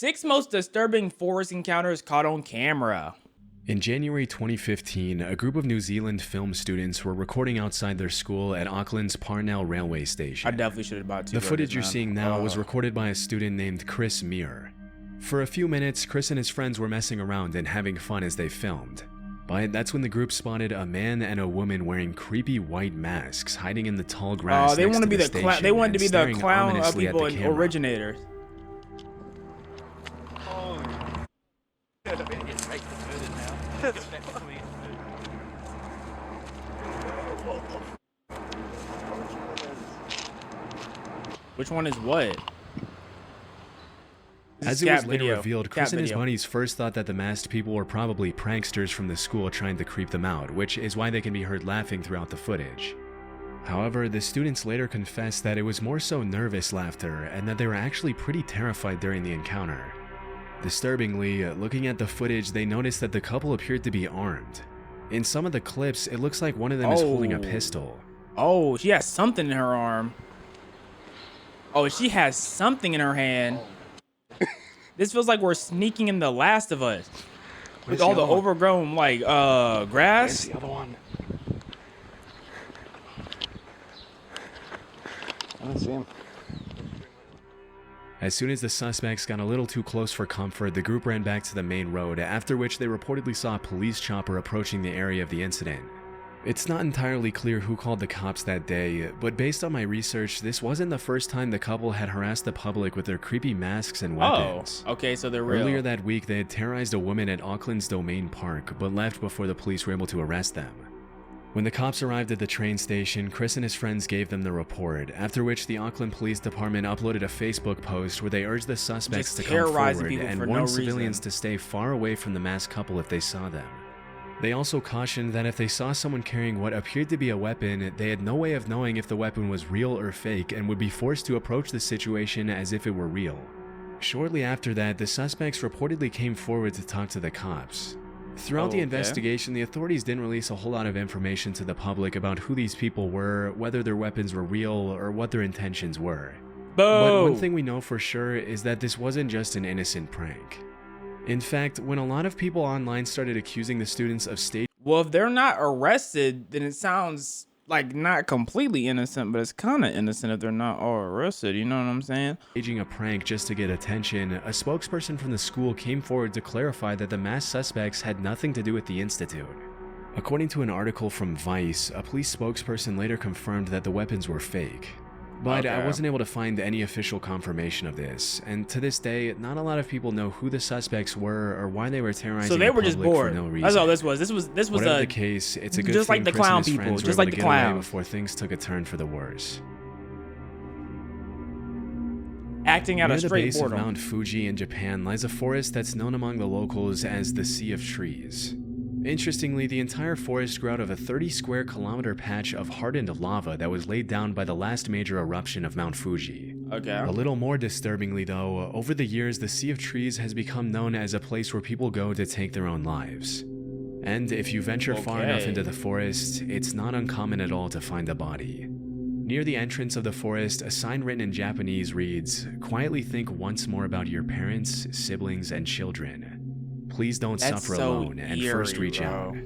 6 most disturbing forest encounters caught on camera. In January 2015, a group of New Zealand film students were recording outside their school at Auckland's Parnell railway station. I definitely should have bought 2 The footage burgers, you're man. seeing now was recorded by a student named Chris Muir. For a few minutes, Chris and his friends were messing around and having fun as they filmed. But that's when the group spotted a man and a woman wearing creepy white masks hiding in the tall grass. They next want to to be the the station clown. They wanted to and be the staring clown ominously at people the and camera. originators. Which one is what? As it was later revealed, Chris and his buddies first thought that the masked people were probably pranksters from the school trying to creep them out, which is why they can be heard laughing throughout the footage. However, the students later confessed that it was more so nervous laughter and that they were actually pretty terrified during the encounter. Disturbingly, looking at the footage, they noticed that the couple appeared to be armed. In some of the clips, it looks like one of them is holding a pistol. Oh, she has something in her arm. Oh, she has something in her hand. This feels like we're sneaking in The Last of Us. With all the overgrown, like, grass. Where's the other one? I don't see him. As soon as the suspects got a little too close for comfort, the group ran back to the main road, after which they reportedly saw a police chopper approaching the area of the incident. It's not entirely clear who called the cops that day, but based on my research, this wasn't the first time the couple had harassed the public with their creepy masks and weapons. Oh, okay, so they're real. Earlier that week, they had terrorized a woman at Auckland's Domain Park, but left before the police were able to arrest them. When the cops arrived at the train station, Chris and his friends gave them the report, after which the Auckland Police Department uploaded a Facebook post where they urged the suspects to come forward and warned civilians to stay far away from the masked couple if they saw them. They also cautioned that if they saw someone carrying what appeared to be a weapon, they had no way of knowing if the weapon was real or fake and would be forced to approach the situation as if it were real. Shortly after that, the suspects reportedly came forward to talk to the cops. Throughout the investigation, the authorities didn't release a whole lot of information to the public about who these people were, whether their weapons were real, or what their intentions were. But one thing we know for sure is that this wasn't just an innocent prank. In fact, when a lot of people online started accusing the students of staging... Well, if they're not arrested, then it sounds like not completely innocent, but it's kind of innocent if they're not all arrested, you know what I'm saying? Staging a prank just to get attention, a spokesperson from the school came forward to clarify that the masked suspects had nothing to do with the institute. According to an article from Vice, a police spokesperson later confirmed that the weapons were fake. But I wasn't able to find any official confirmation of this, and to this day, not a lot of people know who the suspects were or why they were terrorizing the public for no reason. That's all this was. This was Whatever the case, it's a good just thing like the Chris clown and his people, friends just were like able the to get away clowns. before things took a turn for the worse. Acting out Near a the straight base of boredom. Mount Fuji in Japan lies a forest that's known among the locals as the Sea of Trees. Interestingly, the entire forest grew out of a 30-square-kilometer patch of hardened lava that was laid down by the last major eruption of Mount Fuji. Okay. A little more disturbingly though, over the years the Sea of Trees has become known as a place where people go to take their own lives. And if you venture far enough into the forest, it's not uncommon at all to find a body. Near the entrance of the forest, a sign written in Japanese reads, "Quietly think once more about your parents, siblings, and children. Please don't suffer alone and first reach out."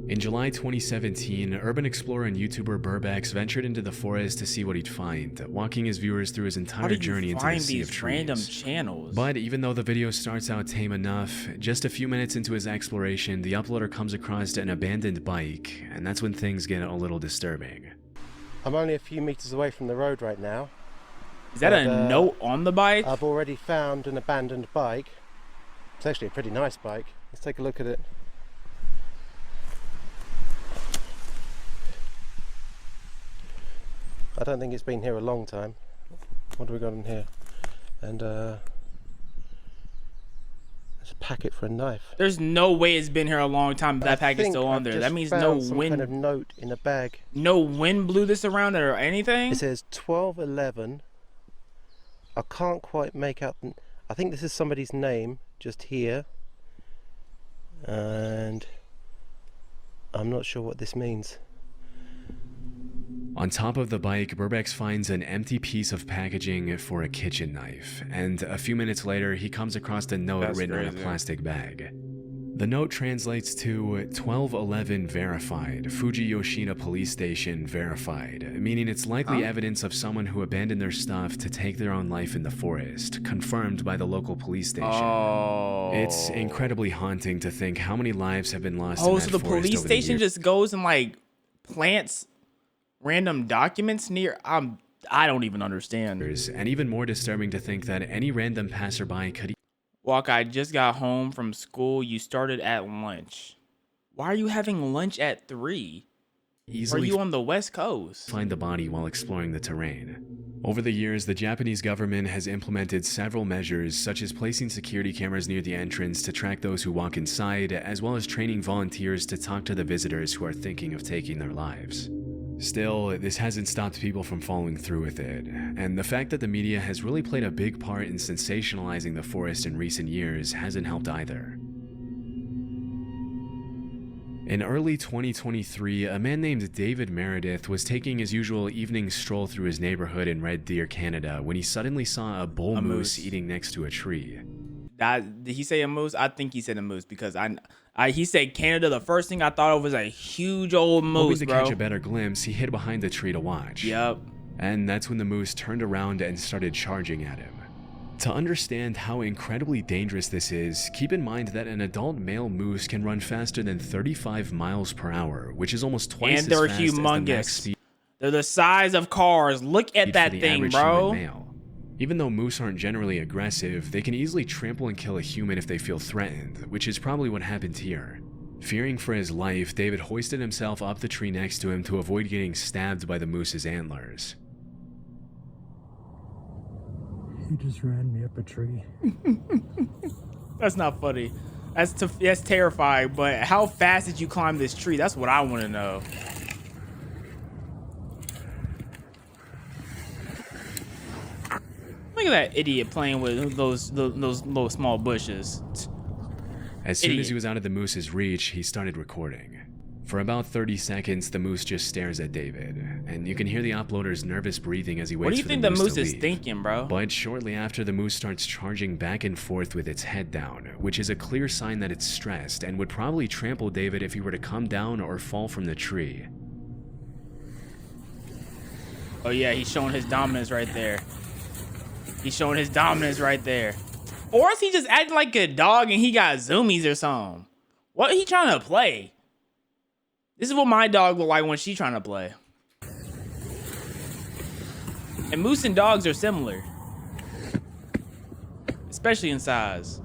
In July 2017, urban explorer and YouTuber Burbex ventured into the forest to see what he'd find, walking his viewers through his entire journey into the Sea of Trees. Random channels? But even though the video starts out tame enough, just a few minutes into his exploration, the uploader comes across an abandoned bike, and that's when things get a little disturbing. I'm only a few meters away from the road right now. Is that a note on the bike? I've already found an abandoned bike. It's actually a pretty nice bike. Let's take a look at it. I don't think it's been here a long time. What do we got in here? And there's a packet for a knife. There's no way it's been here a long time. That packet's still on there. That means no some wind. kind of note in a bag. No wind blew this around or anything. It says 1211. I can't quite make out. I think this is somebody's name just here, and I'm not sure what this means. On top of the bike, Burbex finds an empty piece of packaging for a kitchen knife, and a few minutes later, he comes across a note That's written on a crazy. plastic bag. The note translates to 1211 verified, Fuji Yoshida Police Station verified, meaning it's likely evidence of someone who abandoned their stuff to take their own life in the forest, confirmed by the local police station. Oh. It's incredibly haunting to think how many lives have been lost in Oh, that so the forest police over station the years. just goes and like plants random documents near. I don't even understand. And even more disturbing to think that any random passerby could Walk, I just got home from school. You started at lunch. Why are you having lunch at 3? Are easily you on the West Coast? find the body while exploring the terrain. Over the years, the Japanese government has implemented several measures, such as placing security cameras near the entrance to track those who walk inside, as well as training volunteers to talk to the visitors who are thinking of taking their lives. Still, this hasn't stopped people from following through with it, and the fact that the media has really played a big part in sensationalizing the forest in recent years hasn't helped either. In early 2023, a man named David Meredith was taking his usual evening stroll through his neighborhood in Red Deer, Canada, when he suddenly saw a bull moose eating next to a tree. Did he say a moose? I think he said a moose because he said Canada. The first thing I thought of was a huge old moose, Hoping to bro. catch a better glimpse, he hid behind the tree to watch. Yep. And that's when the moose turned around and started charging at him. To understand how incredibly dangerous this is, keep in mind that an adult male moose can run faster than 35 miles per hour, which is almost twice And as they're fast as the max humongous. speed They're the size of cars. Look at for that the thing, average bro. human male. Even though moose aren't generally aggressive, they can easily trample and kill a human if they feel threatened, which is probably what happened here. Fearing for his life, David hoisted himself up the tree next to him to avoid getting stabbed by the moose's antlers. He just ran me up a tree. That's not funny. That's terrifying. But how fast did you climb this tree? That's what I want to know. Look at that idiot playing with those little small bushes. As soon as Idiot. he was out of the moose's reach, he started recording. For about 30 seconds, the moose just stares at David, and you can hear the uploader's nervous breathing as he waits What do you for think the the moose moose to is leave. thinking, bro? But shortly after, the moose starts charging back and forth with its head down, which is a clear sign that it's stressed and would probably trample David if he were to come down or fall from the tree. Oh yeah, he's showing his dominance right there. He's showing his dominance right there. Or is he just acting like a dog and he got zoomies or something? What he trying to play? This is what my dog look like when she trying to play. And moose and dogs are similar, especially in size.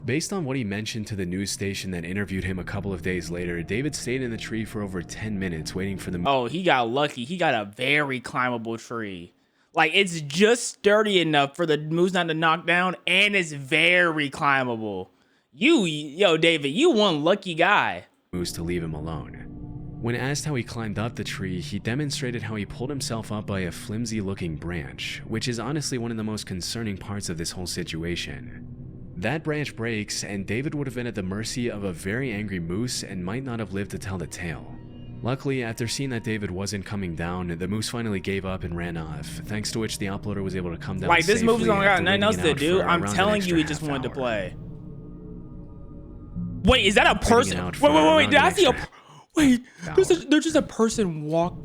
Based on what he mentioned to the news station that interviewed him a couple of days later, David stayed in the tree for over 10 minutes waiting for the Oh, he got lucky. He got a very climbable tree. Like, it's just sturdy enough for the moose not to knock down, and it's very climbable. Yo, David, you one lucky guy. moose to leave him alone. When asked how he climbed up the tree, he demonstrated how he pulled himself up by a flimsy-looking branch, which is honestly one of the most concerning parts of this whole situation. That branch breaks, and David would have been at the mercy of a very angry moose and might not have lived to tell the tale. Luckily, after seeing that David wasn't coming down, the moose finally gave up and ran off, thanks to which the uploader was able to come down Like, this safely movie's only got after nothing waiting else it to out do. for I'm around an telling you, extra he just half wanted to hour. play. Wait, is that a person? out Wait, for wait, wait, around wait. Did an I see a... extra Wait, there's hour. just a person walk...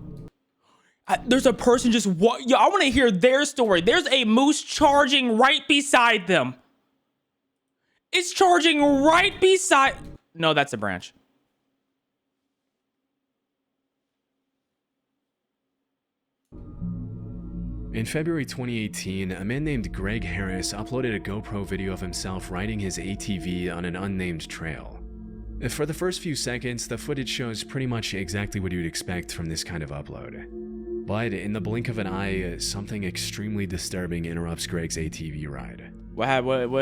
There's a person just walk... Yo, I want to hear their story. There's a moose charging right beside them. It's charging right beside... No, that's a branch. In February 2018, a man named Greg Harris uploaded a GoPro video of himself riding his ATV on an unnamed trail. For the first few seconds, the footage shows pretty much exactly what you'd expect from this kind of upload. But in the blink of an eye, something extremely disturbing interrupts Greg's ATV ride. What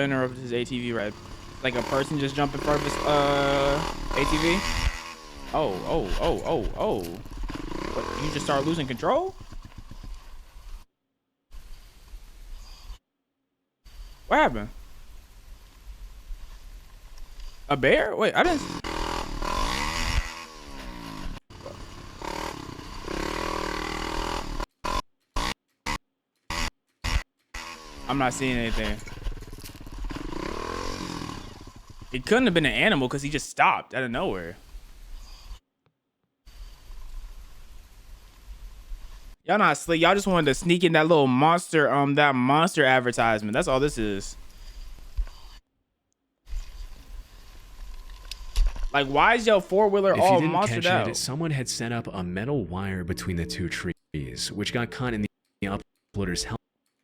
interrupted his ATV ride? Like a person just jumped in front of his ATV? Oh. What, you just start losing control? What happened? A bear? Wait, I didn't... I'm not seeing anything. It couldn't have been an animal because he just stopped out of nowhere. Y'all not slick. Y'all just wanted to sneak in that little monster, that monster advertisement. That's all this is. Like, why is your four-wheeler If all you didn't monstered catch out? it, someone had set up a metal wire between the two trees, which got caught in the uploader's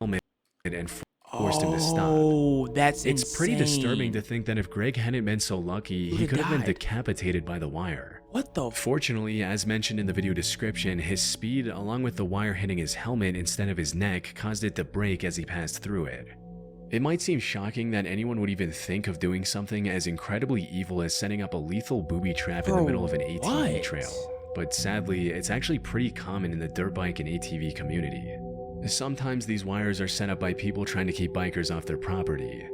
helmet and forced him to stop. Oh, that's insane. It's pretty disturbing to think that if Greg hadn't been so lucky, he could have been decapitated by the wire. What the? Fortunately, as mentioned in the video description, his speed, along with the wire hitting his helmet instead of his neck, caused it to break as he passed through it. It might seem shocking that anyone would even think of doing something as incredibly evil as setting up a lethal booby trap in the middle of an ATV trail, but sadly, it's actually pretty common in the dirt bike and ATV community. Sometimes these wires are set up by people trying to keep bikers off their property.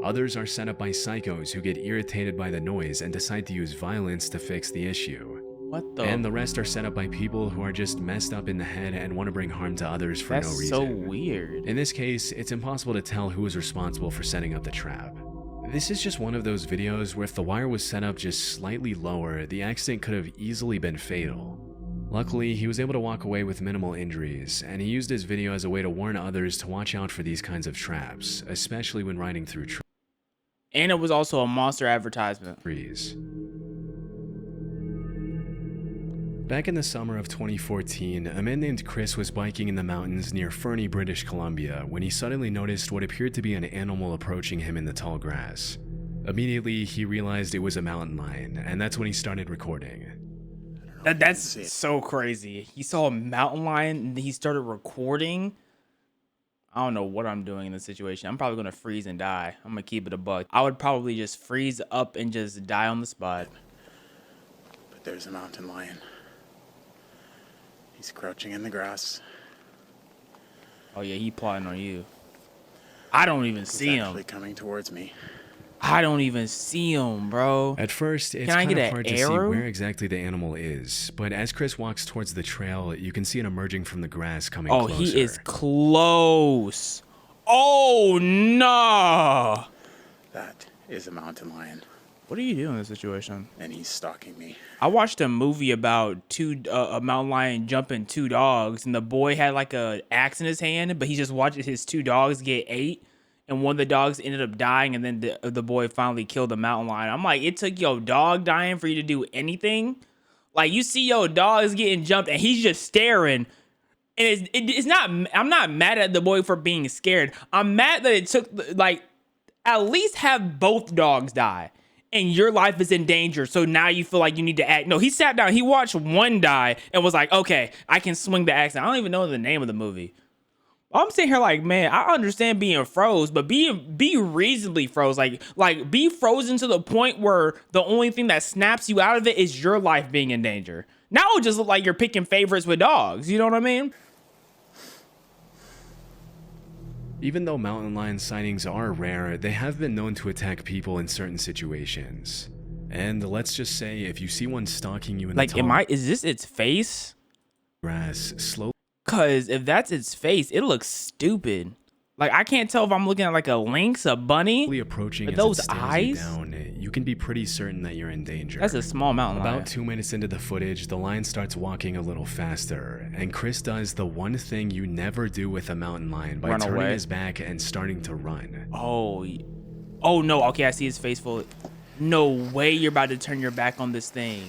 Others are set up by psychos who get irritated by the noise and decide to use violence to fix the issue. What the? And the rest are set up by people who are just messed up in the head and want to bring harm to others for no reason. That's so weird. In this case, it's impossible to tell who is responsible for setting up the trap. This is just one of those videos where if the wire was set up just slightly lower, the accident could have easily been fatal. Luckily, he was able to walk away with minimal injuries, and he used his video as a way to warn others to watch out for these kinds of traps, especially when riding through And it was also a monster advertisement. trees. Back in the summer of 2014, a man named Chris was biking in the mountains near Fernie, British Columbia, when he suddenly noticed what appeared to be an animal approaching him in the tall grass. Immediately, he realized it was a mountain lion, and that's when he started recording. That's so crazy. He saw a mountain lion and he started recording. I don't know what I'm doing in this situation. I'm probably gonna freeze and die. I'm gonna keep it a buck. I would probably just freeze up and just die on the spot. But there's a mountain lion. He's crouching in the grass. Oh yeah, he plotting on you. I don't even see He's him. actually coming towards me. I don't even see him, bro. At first, it's Can I kind get of an hard to see arrow? where exactly the animal is, but as Chris walks towards the trail, you can see it emerging from the grass coming Oh, closer. he is close. Oh no! That is a mountain lion, What do you do in this situation? and he's stalking me. I watched a movie about a mountain lion jumping two dogs, and the boy had like a axe in his hand, but he just watched his two dogs get ate, and one of the dogs ended up dying, and then the boy finally killed the mountain lion. I'm like, it took your dog dying for you to do anything? Like, you see your dogs getting jumped, and he's just staring. And it's not. I'm not mad at the boy for being scared. I'm mad that it took, like, at least have both dogs die. And your life is in danger, so now you feel like you need to act. No, he sat down, he watched one die, and was like, okay, I can swing the axe. I don't even know the name of the movie. I'm sitting here like, man, I understand being froze, but be reasonably froze. Like be frozen to the point where the only thing that snaps you out of it is your life being in danger. Now it just look like you're picking favorites with dogs. You know what I mean? Even though mountain lion sightings are rare, they have been known to attack people in certain situations. And let's just say, if you see one stalking you in the tall Is this its face? grass, slowly Cause if that's its face, it looks stupid. Like, I can't tell if I'm looking at like a lynx, a bunny. approaching But as those it stares eyes? you down, you can be pretty certain that you're in danger. That's a small mountain lion. About 2 minutes into the footage, the lion starts walking a little faster, and Chris does the one thing you never do with a mountain lion by Run turning away. his back and starting to run. Oh no. Okay, I see his face full. No way you're about to turn your back on this thing.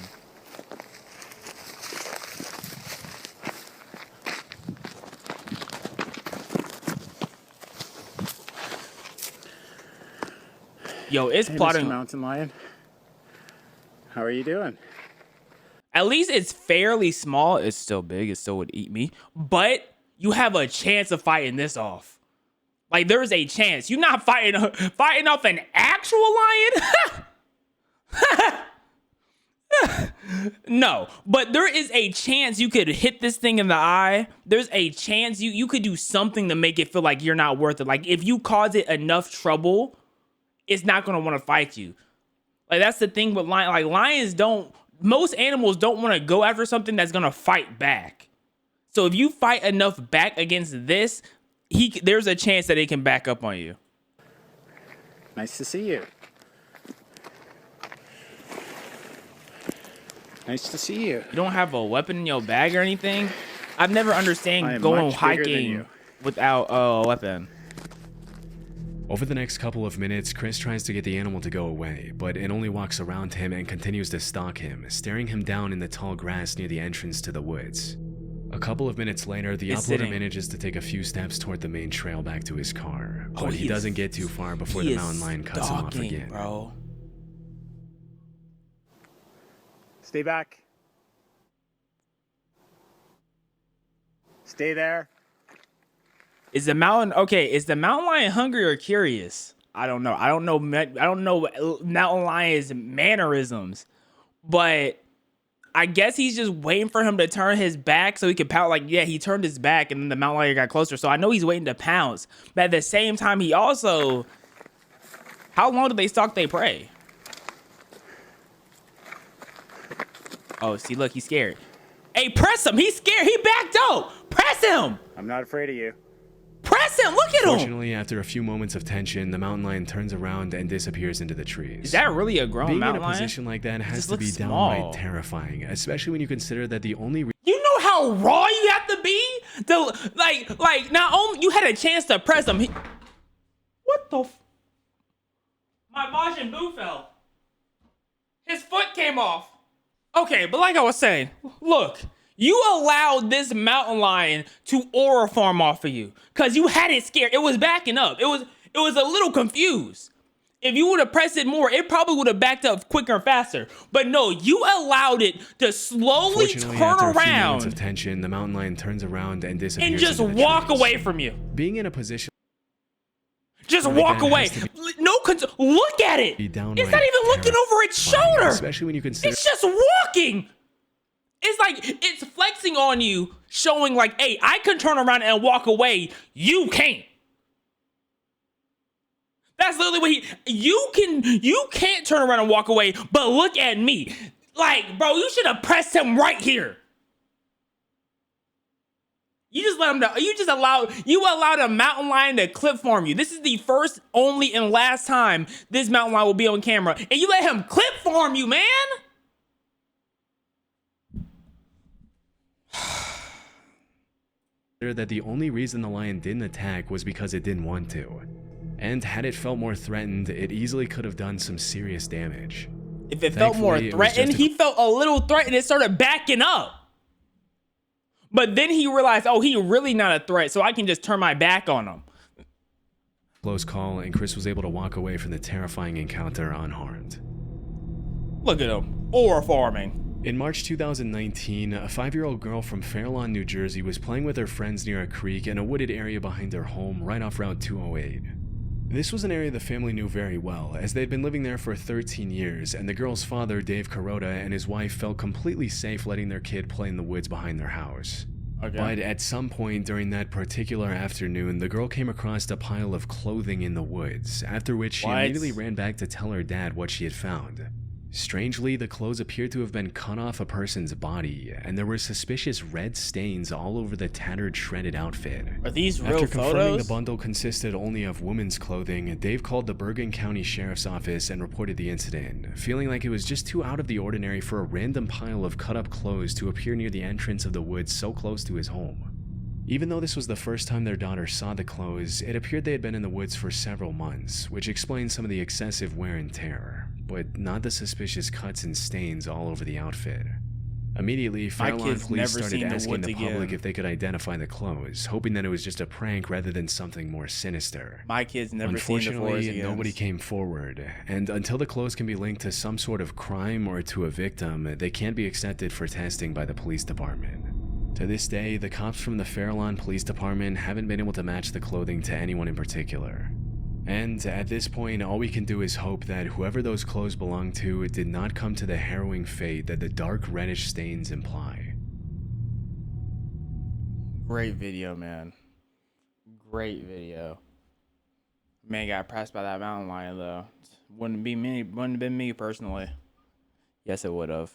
Yo, it's Hey, plotting. Mr. Mountain Lion. How are you doing? At least it's fairly small. It's still big. It still would eat me. But you have a chance of fighting this off. Like, there's a chance. You're not fighting off an actual lion? No. But there is a chance you could hit this thing in the eye. There's a chance you could do something to make it feel like you're not worth it. Like, if you cause it enough trouble, it's not going to want to fight you. Like, that's the thing with lions. Like, lions don't... Most animals don't want to go after something that's going to fight back. So if you fight enough back against this, there's a chance that he can back up on you. Nice to see you. Nice to see you. You don't have a weapon in your bag or anything? I've never I understand am going much bigger than hiking you. without a weapon. Over the next couple of minutes, Chris tries to get the animal to go away, but it only walks around him and continues to stalk him, staring him down in the tall grass near the entrance to the woods. A couple of minutes later, the It's uploader sitting. manages to take a few steps toward the main trail back to his car, but he is- doesn't get too far before he the is mountain lion cuts him off stalking, again. bro. Stay back. Stay there. Is the mountain lion hungry or curious? I don't know. I don't know mountain lion's mannerisms, but I guess he's just waiting for him to turn his back so he can pounce. Like, yeah, he turned his back and then the mountain lion got closer. So I know he's waiting to pounce. But at the same time, he also, how long do they stalk their prey? Oh, see, look, he's scared. Hey, press him. He's scared. He backed out. Press him. I'm not afraid of you. Press him. Look at him. Fortunately, after a few moments of tension, the mountain lion turns around and disappears into the trees. Is that really a grown Being in mountain a lion? position like that has just to be looks downright small. terrifying, especially when you consider that the only You know how raw you have to be to like not only you had a chance to press him. What the? My Majin Buu fell. His foot came off. Okay, but like I was saying, look, you allowed this mountain lion to aura farm off of you because you had it scared. It was backing up. It was a little confused. If you would have pressed it more, it probably would have backed up quicker and faster. But no, you allowed it to slowly Fortunately, turn after a few moments of around tension, the mountain lion turns around and disappears and just into the walk trees. away from you. Being in a position Just like walk that away. has to No, look at it. be It's downright not even looking over its terrifying, shoulder. especially when you consider It's just walking. It's like it's flexing on you, showing like, hey, I can turn around and walk away. You can't. That's literally what you can't turn around and walk away, but look at me. Like, bro, you should have pressed him right here. You just let him know. You allowed a mountain lion to clip farm you. This is the first, only, and last time this mountain lion will be on camera. And you let him clip farm you, man. that the only reason the lion didn't attack was because it didn't want to. And had it felt more threatened, it easily could have done some serious damage. If it felt more Thankfully, it was threatened, just a- he felt a little threatened and started backing up. But then he realized, oh, he really not a threat, so I can just turn my back on him. Close call, and Chris was able to walk away from the terrifying encounter unharmed. Look at him, aura farming. In March 2019, a 5-year-old girl from Fairlawn, New Jersey was playing with her friends near a creek in a wooded area behind their home right off Route 208. This was an area the family knew very well, as they'd been living there for 13 years, and the girl's father, Dave Kuroda, and his wife felt completely safe letting their kid play in the woods behind their house. Okay. But at some point during that particular afternoon, the girl came across a pile of clothing in the woods, after which she What? immediately ran back to tell her dad what she had found. Strangely, the clothes appeared to have been cut off a person's body, and there were suspicious red stains all over the tattered, shredded outfit. Are these real After confirming photos? the bundle consisted only of women's clothing, Dave called the Bergen County Sheriff's Office and reported the incident, feeling like it was just too out of the ordinary for a random pile of cut-up clothes to appear near the entrance of the woods so close to his home. Even though this was the first time their daughter saw the clothes, it appeared they had been in the woods for several months, which explains some of the excessive wear and tear, but not the suspicious cuts and stains all over the outfit. Immediately, My Fairlawn kid's police never started seen the asking woods the public again. if they could identify the clothes, hoping that it was just a prank rather than something more sinister. My kids never seen the forest Unfortunately, again. nobody came forward, and until the clothes can be linked to some sort of crime or to a victim, they can't be accepted for testing by the police department. To this day, the cops from the Fairlawn Police Department haven't been able to match the clothing to anyone in particular. And at this point, all we can do is hope that whoever those clothes belonged to did not come to the harrowing fate that the dark reddish stains imply. Great video, man. Great video. Man got pressed by that mountain lion though. Wouldn't have been me personally. Yes, it would have.